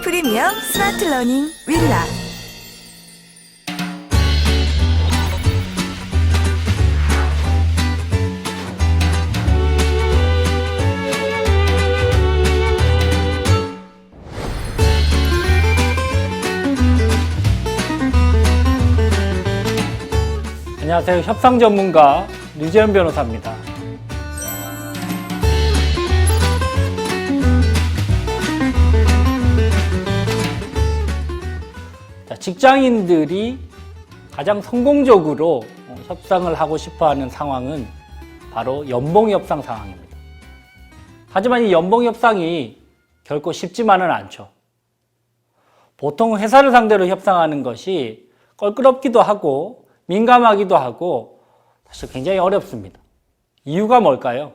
프리미엄 스마트 러닝 윌라. 안녕하세요. 협상 전문가 류재현 변호사입니다. 직장인들이 가장 성공적으로 협상을 하고 싶어하는 상황은 바로 연봉 협상 상황입니다. 하지만 이 연봉 협상이 결코 쉽지만은 않죠. 보통 회사를 상대로 협상하는 것이 껄끄럽기도 하고 민감하기도 하고 사실 굉장히 어렵습니다. 이유가 뭘까요?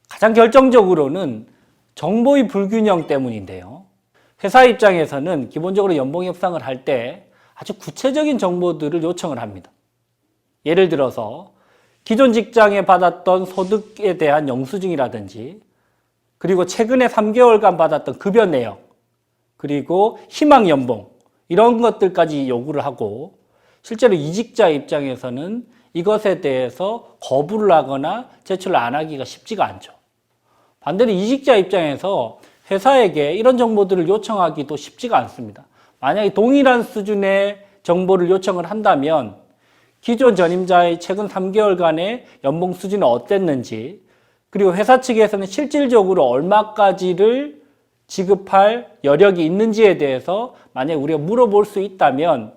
가장 결정적으로는 정보의 불균형 때문인데요. 회사 입장에서는 기본적으로 연봉 협상을 할 때 아주 구체적인 정보들을 요청을 합니다. 예를 들어서 기존 직장에 받았던 소득에 대한 영수증이라든지, 그리고 최근에 3개월간 받았던 급여 내역, 그리고 희망 연봉, 이런 것들까지 요구를 하고, 실제로 이직자 입장에서는 이것에 대해서 거부를 하거나 제출을 안 하기가 쉽지가 않죠. 반대로 이직자 입장에서 회사에게 이런 정보들을 요청하기도 쉽지가 않습니다. 만약에 동일한 수준의 정보를 요청을 한다면 기존 전임자의 최근 3개월간의 연봉 수준이 어땠는지, 그리고 회사 측에서는 실질적으로 얼마까지를 지급할 여력이 있는지에 대해서 만약에 우리가 물어볼 수 있다면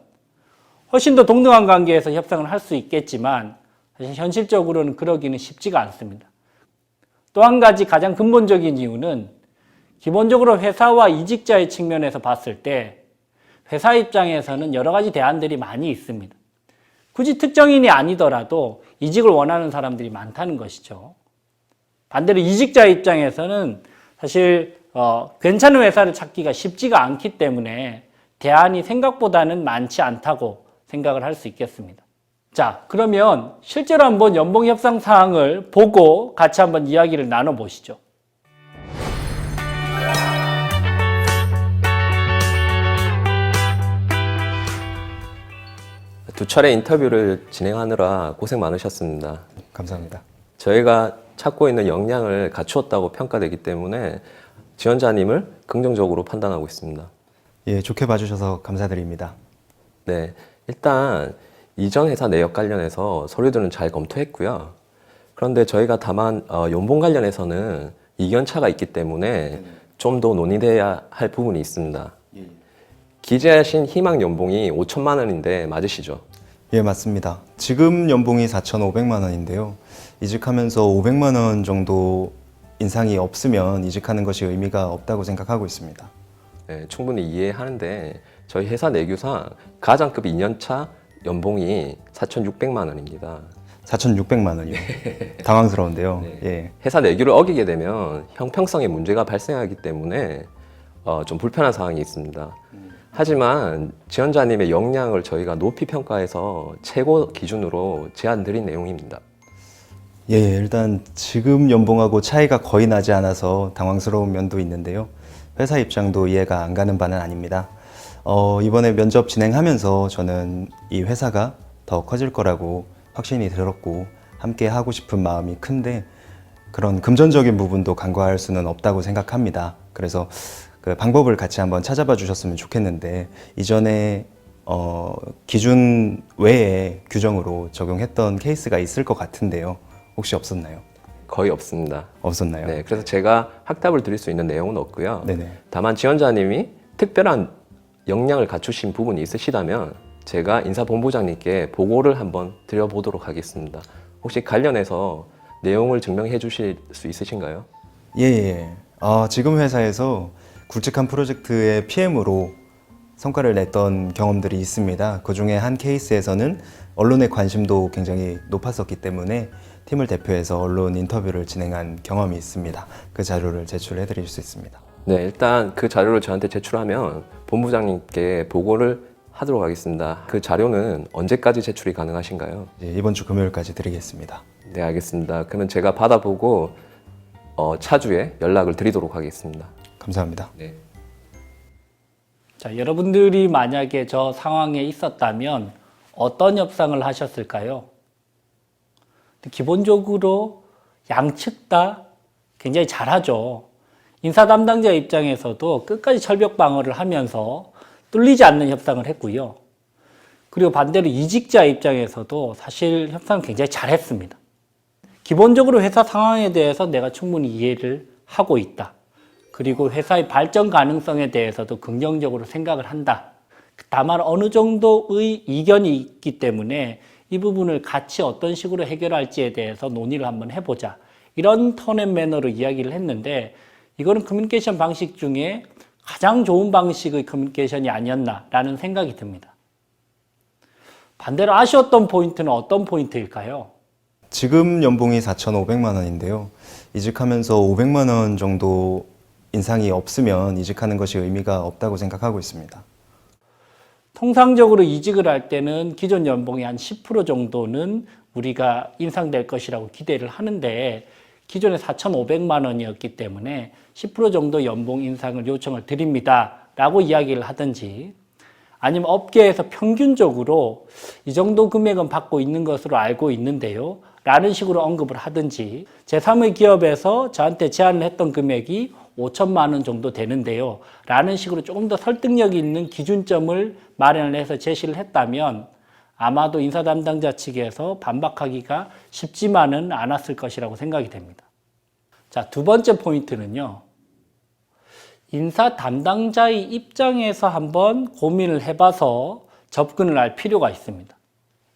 훨씬 더 동등한 관계에서 협상을 할 수 있겠지만 사실 현실적으로는 그러기는 쉽지가 않습니다. 또 한 가지 가장 근본적인 이유는 기본적으로 회사와 이직자의 측면에서 봤을 때 회사 입장에서는 여러 가지 대안들이 많이 있습니다. 굳이 특정인이 아니더라도 이직을 원하는 사람들이 많다는 것이죠. 반대로 이직자 입장에서는 사실 괜찮은 회사를 찾기가 쉽지가 않기 때문에 대안이 생각보다는 많지 않다고 생각을 할 수 있겠습니다. 자, 그러면 실제로 한번 연봉 협상 사항을 보고 같이 한번 이야기를 나눠보시죠. 두 차례 인터뷰를 진행하느라 고생 많으셨습니다. 감사합니다. 저희가 찾고 있는 역량을 갖추었다고 평가되기 때문에 지원자님을 긍정적으로 판단하고 있습니다. 예, 좋게 봐주셔서 감사드립니다. 네, 일단 이전 회사 내역 관련해서 서류들은 잘 검토했고요. 그런데 저희가 다만 연봉 관련해서는 이견차가 있기 때문에 좀 더 논의돼야 할 부분이 있습니다. 기재하신 희망 연봉이 5천만 원인데 맞으시죠? 예, 맞습니다. 지금 연봉이 4,500만 원인데요. 이직하면서 500만 원 정도 인상이 없으면 이직하는 것이 의미가 없다고 생각하고 있습니다. 네, 충분히 이해하는데 저희 회사 내규상 가장급 2년차 연봉이 4,600만 원입니다. 4,600만 원이요. 당황스러운데요. 네. 예. 회사 내규를 어기게 되면 형평성에 문제가 발생하기 때문에 좀 불편한 상황이 있습니다. 하지만 지원자님의 역량을 저희가 높이 평가해서 최고 기준으로 제안 드린 내용입니다. 예, 일단 지금 연봉하고 차이가 거의 나지 않아서 당황스러운 면도 있는데요. 회사 입장도 이해가 안 가는 바는 아닙니다. 이번에 면접 진행하면서 저는 이 회사가 더 커질 거라고 확신이 들었고 함께 하고 싶은 마음이 큰데 그런 금전적인 부분도 간과할 수는 없다고 생각합니다. 그래서 그 방법을 같이 한번 찾아봐 주셨으면 좋겠는데 이전에 기준 외의 규정으로 적용했던 케이스가 있을 것 같은데요. 혹시 없었나요? 거의 없습니다. 없었나요? 네, 그래서 제가 확답을 드릴 수 있는 내용은 없고요. 네네. 다만 지원자님이 특별한 역량을 갖추신 부분이 있으시다면 제가 인사본부장님께 보고를 한번 드려보도록 하겠습니다. 혹시 관련해서 내용을 증명해 주실 수 있으신가요? 예. 지금 회사에서 굵직한 프로젝트의 PM으로 성과를 냈던 경험들이 있습니다. 그 중에 한 케이스에서는 언론의 관심도 굉장히 높았었기 때문에 팀을 대표해서 언론 인터뷰를 진행한 경험이 있습니다. 그 자료를 제출해 드릴 수 있습니다. 네, 일단 그 자료를 저한테 제출하면 본부장님께 보고를 하도록 하겠습니다. 그 자료는 언제까지 제출이 가능하신가요? 이번 주 금요일까지 드리겠습니다. 네, 알겠습니다. 그러면 제가 받아보고 차주에 연락을 드리도록 하겠습니다. 감사합니다. 네. 자, 여러분들이 만약에 저 상황에 있었다면 어떤 협상을 하셨을까요? 기본적으로 양측 다 굉장히 잘하죠. 인사 담당자 입장에서도 끝까지 철벽 방어를 하면서 뚫리지 않는 협상을 했고요. 그리고 반대로 이직자 입장에서도 사실 협상을 굉장히 잘했습니다. 기본적으로 회사 상황에 대해서 내가 충분히 이해를 하고 있다. 그리고 회사의 발전 가능성에 대해서도 긍정적으로 생각을 한다. 다만 어느 정도의 이견이 있기 때문에 이 부분을 같이 어떤 식으로 해결할지에 대해서 논의를 한번 해보자. 이런 톤 앤 매너로 이야기를 했는데 이거는 커뮤니케이션 방식 중에 가장 좋은 방식의 커뮤니케이션이 아니었나라는 생각이 듭니다. 반대로 아쉬웠던 포인트는 어떤 포인트일까요? 지금 연봉이 4,500만 원인데요. 이직하면서 500만 원 정도 인상이 없으면 이직하는 것이 의미가 없다고 생각하고 있습니다. 통상적으로 이직을 할 때는 기존 연봉의 한 10% 정도는 우리가 인상될 것이라고 기대를 하는데 기존에 4,500만 원이었기 때문에 10% 정도 연봉 인상을 요청을 드립니다 라고 이야기를 하든지 아니면 업계에서 평균적으로 이 정도 금액은 받고 있는 것으로 알고 있는데요 라는 식으로 언급을 하든지 제3의 기업에서 저한테 제안을 했던 금액이 5천만 원 정도 되는데요 라는 식으로 조금 더 설득력 있는 기준점을 마련을 해서 제시를 했다면 아마도 인사 담당자 측에서 반박하기가 쉽지만은 않았을 것이라고 생각이 됩니다. 자, 두 번째 포인트는요. 인사 담당자의 입장에서 한번 고민을 해봐서 접근을 할 필요가 있습니다.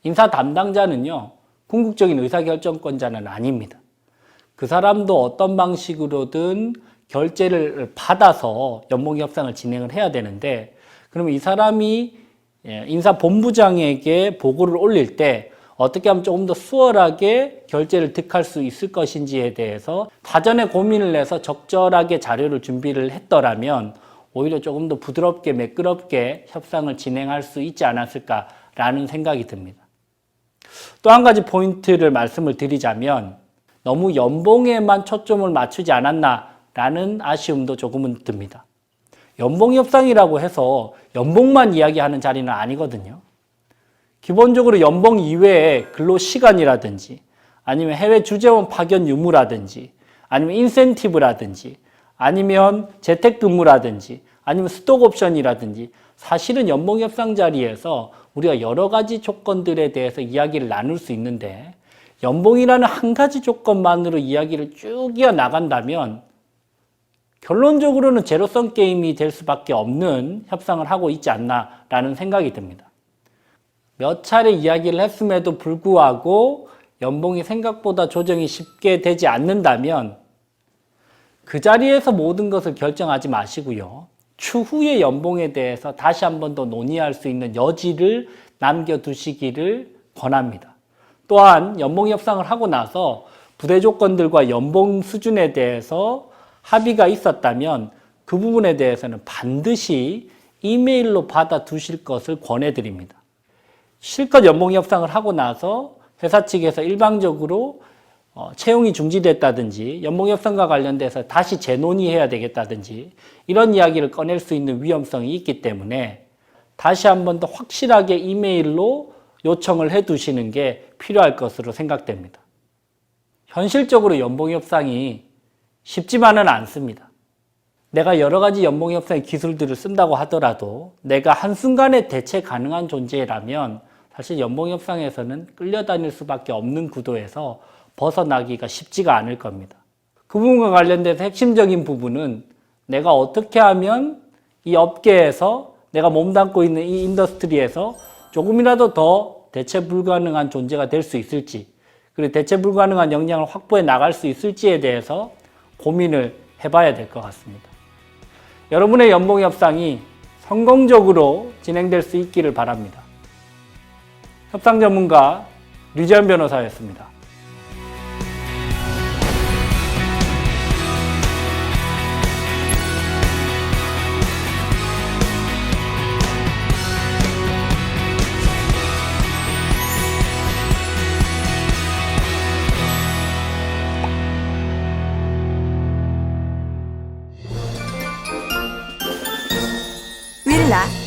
인사 담당자는요. 궁극적인 의사결정권자는 아닙니다. 그 사람도 어떤 방식으로든 결제를 받아서 연봉 협상을 진행을 해야 되는데 그러면 이 사람이 인사본부장에게 보고를 올릴 때 어떻게 하면 조금 더 수월하게 결제를 득할 수 있을 것인지에 대해서 사전에 고민을 해서 적절하게 자료를 준비를 했더라면 오히려 조금 더 부드럽게 매끄럽게 협상을 진행할 수 있지 않았을까라는 생각이 듭니다. 또 한 가지 포인트를 말씀을 드리자면 너무 연봉에만 초점을 맞추지 않았나라는 아쉬움도 조금은 듭니다. 연봉 협상이라고 해서 연봉만 이야기하는 자리는 아니거든요. 기본적으로 연봉 이외에 근로시간이라든지 아니면 해외 주재원 파견 유무라든지 아니면 인센티브라든지 아니면 재택근무라든지 아니면 스톡옵션이라든지 사실은 연봉 협상 자리에서 우리가 여러 가지 조건들에 대해서 이야기를 나눌 수 있는데 연봉이라는 한 가지 조건만으로 이야기를 쭉 이어나간다면 결론적으로는 제로섬 게임이 될 수밖에 없는 협상을 하고 있지 않나라는 생각이 듭니다. 몇 차례 이야기를 했음에도 불구하고 연봉이 생각보다 조정이 쉽게 되지 않는다면 그 자리에서 모든 것을 결정하지 마시고요. 추후의 연봉에 대해서 다시 한 번 더 논의할 수 있는 여지를 남겨두시기를 권합니다. 또한 연봉 협상을 하고 나서 부대 조건들과 연봉 수준에 대해서 합의가 있었다면 그 부분에 대해서는 반드시 이메일로 받아두실 것을 권해드립니다. 실컷 연봉 협상을 하고 나서 회사 측에서 일방적으로 채용이 중지됐다든지 연봉 협상과 관련돼서 다시 재논의해야 되겠다든지 이런 이야기를 꺼낼 수 있는 위험성이 있기 때문에 다시 한 번 더 확실하게 이메일로 요청을 해두시는 게 필요할 것으로 생각됩니다. 현실적으로 연봉 협상이 쉽지만은 않습니다. 내가 여러 가지 연봉 협상의 기술들을 쓴다고 하더라도 내가 한순간에 대체 가능한 존재라면 사실 연봉 협상에서는 끌려다닐 수밖에 없는 구도에서 벗어나기가 쉽지가 않을 겁니다. 그 부분과 관련돼서 핵심적인 부분은 내가 어떻게 하면 이 업계에서 내가 몸담고 있는 이 인더스트리에서 조금이라도 더 대체 불가능한 존재가 될 수 있을지 그리고 대체 불가능한 역량을 확보해 나갈 수 있을지에 대해서 고민을 해봐야 될 것 같습니다. 여러분의 연봉 협상이 성공적으로 진행될 수 있기를 바랍니다. 협상 전문가 류재현 변호사였습니다. 윌라 윌라